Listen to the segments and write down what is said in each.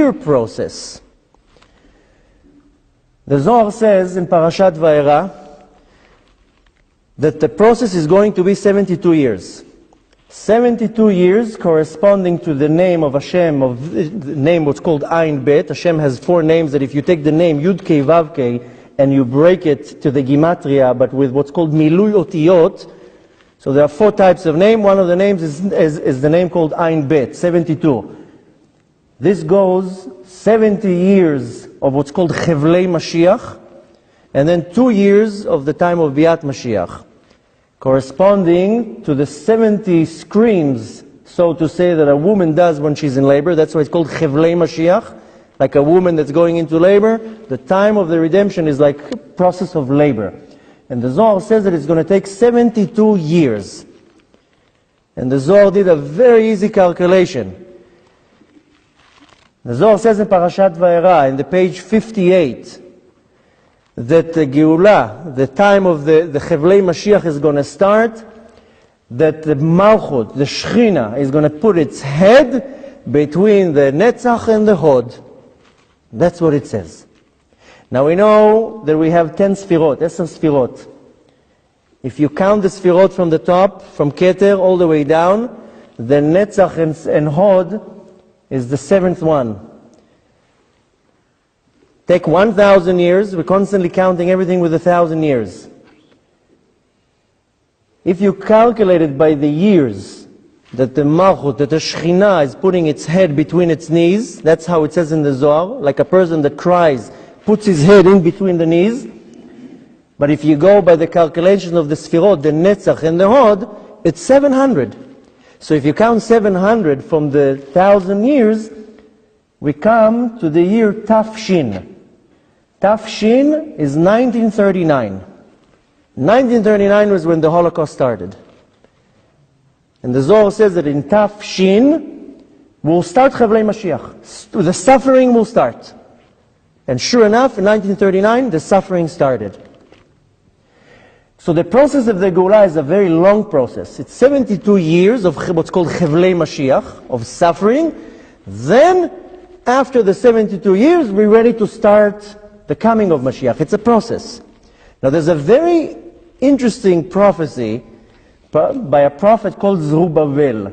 year process. The Zohar says in Parashat Vayera that the process is going to be 72 years. 72 years corresponding to the name of Hashem, of the name what's called Ayin Bet. Hashem has 4 names that if you take the name Yud Kei Vav Kei and you break it to the Gematria, but with what's called Milui Otiyot, so there are 4 types of name. One of the names is the name called Ayin Bet, 72. This goes 70 years of what's called Chevlei Mashiach, and then 2 years of the time of Biat Mashiach, corresponding to the 70 screams, so to say, that a woman does when she's in labor. That's why it's called Chevlei Mashiach, like a woman that's going into labor. The time of the redemption is like a process of labor. And the Zohar says that it's going to take 72 years. And the Zohar did a very easy calculation. The Zohar says in Parashat Vayera, in the page 58, that the Geulah, the time of the Chevlei Mashiach is going to start, that the Malchut, the Shechina, is going to put its head between the Netzach and the Hod. That's what it says. Now we know that we have 10 Sfirot, 10 Sfirot. If you count the Sfirot from the top, from Keter all the way down, the Netzach and Hod is the 7th one. Take 1,000 years, we're constantly counting everything with 1,000 years. If you calculate it by the years that the Malchut, that the Shechina is putting its head between its knees, that's how it says in the Zohar, like a person that cries, puts his head in between the knees. But if you go by the calculation of the Sfirot, the Netzach and the Hod, it's 700. So if you count 700 from the 1,000 years, we come to the year Tafshin. Tafshin is 1939. 1939 was when the Holocaust started. And the Zohar says that in Tafshin will start Chevlei Mashiach. The suffering will start. And sure enough, in 1939, the suffering started. So the process of the Geulah is a very long process. It's 72 years of what's called Chevlei Mashiach, of suffering. Then, after the 72 years, we're ready to start the coming of Mashiach. It's a process. Now there's a very interesting prophecy by a prophet called Zerubbabel.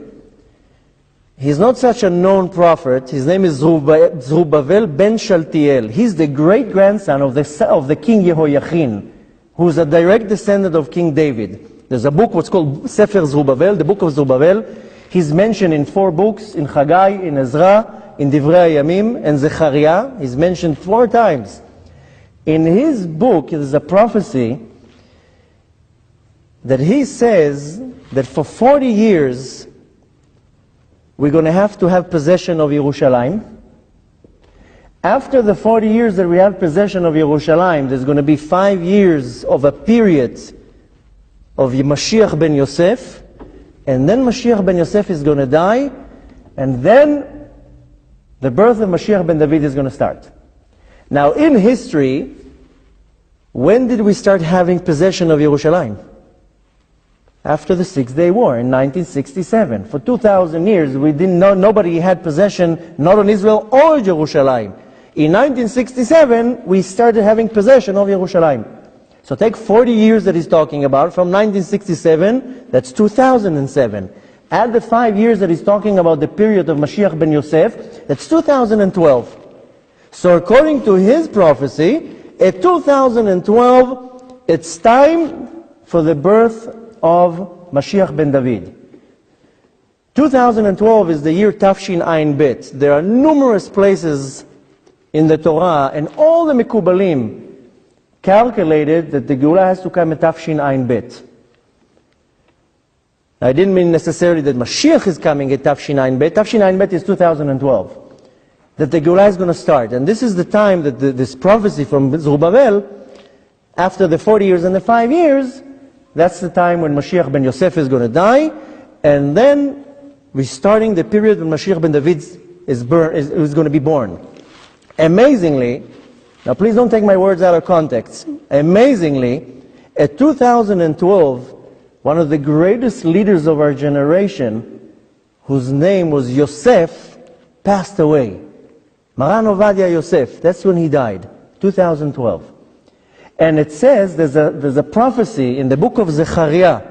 He's not such a known prophet. His name is Zerubbabel ben Shaltiel. He's the great-grandson of the king Yehoiachin, who's a direct descendant of King David. There's a book what's called Sefer Zerubbabel, the book of Zerubbabel. He's mentioned in 4 books, in Chagai, in Ezra, in Divrei Hayamim, and Zechariah. He's mentioned 4 times. In his book, there's a prophecy that he says that for 40 years, we're going to have possession of Yerushalayim. After the 40 years that we have possession of Yerushalayim, there's going to be 5 years of a period of Mashiach ben Yosef, and then Mashiach ben Yosef is going to die, and then the birth of Mashiach ben David is going to start. Now in history, when did we start having possession of Yerushalayim? After the 6-Day War in 1967. For 2,000 years, we didn't know, nobody had possession, not on Israel or Jerusalem. In 1967, we started having possession of Yerushalayim. So take 40 years that he's talking about, from 1967, that's 2007. Add the 5 years that he's talking about, the period of Mashiach ben Yosef, that's 2012. So according to his prophecy, at 2012, it's time for the birth of Mashiach ben David. 2012 is the year Tafshin Ayin Bet. There are numerous places in the Torah, and all the Mekubalim calculated that the Geulah has to come at Tafshin Ayin Bet. I didn't mean necessarily that Mashiach is coming at Tafshin Ayin Bet. Tafshin Ayin Bet is 2012. That the Geulah is going to start. And this is the time that this prophecy from Zerubbabel, after the 40 years and the 5 years, that's the time when Mashiach ben Yosef is going to die, and then we're starting the period when Mashiach ben David is going to be born. Amazingly, now please don't take my words out of context, amazingly, at 2012, one of the greatest leaders of our generation, whose name was Yosef, passed away. Maran Ovadia Yosef, that's when he died, 2012. And it says, there's a prophecy in the book of Zechariah,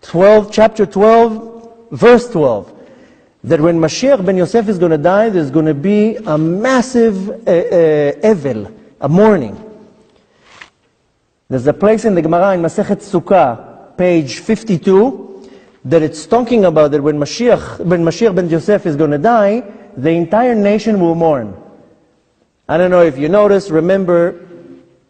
chapter 12, verse 12, that when Mashiach ben Yosef is going to die, there's going to be a massive evel, a mourning. There's a place in the Gemara in Masechet Sukkah, page 52, that it's talking about that when Mashiach ben Yosef is going to die, the entire nation will mourn. I don't know if you noticed, remember,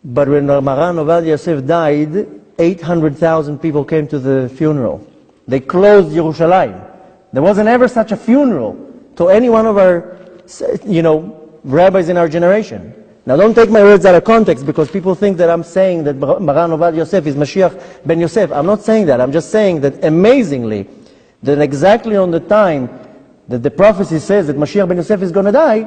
but when Maran Ovadia Yosef died, 800,000 people came to the funeral. They closed Yerushalayim. There wasn't ever such a funeral to any one of our, rabbis in our generation. Now don't take my words out of context, because people think that I'm saying that Maran Ovadia Yosef is Mashiach ben Yosef. I'm not saying that. I'm just saying that amazingly, that exactly on the time that the prophecy says that Mashiach ben Yosef is going to die,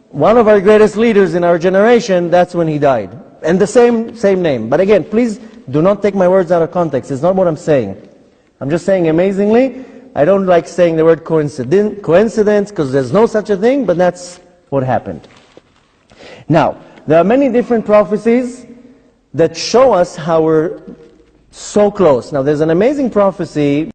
one of our greatest leaders in our generation, that's when he died. And the same name. But again, please do not take my words out of context. It's not what I'm saying. I'm just saying amazingly. I don't like saying the word coincidence, because there's no such a thing, but that's what happened. Now, there are many different prophecies that show us how we're so close. Now, there's an amazing prophecy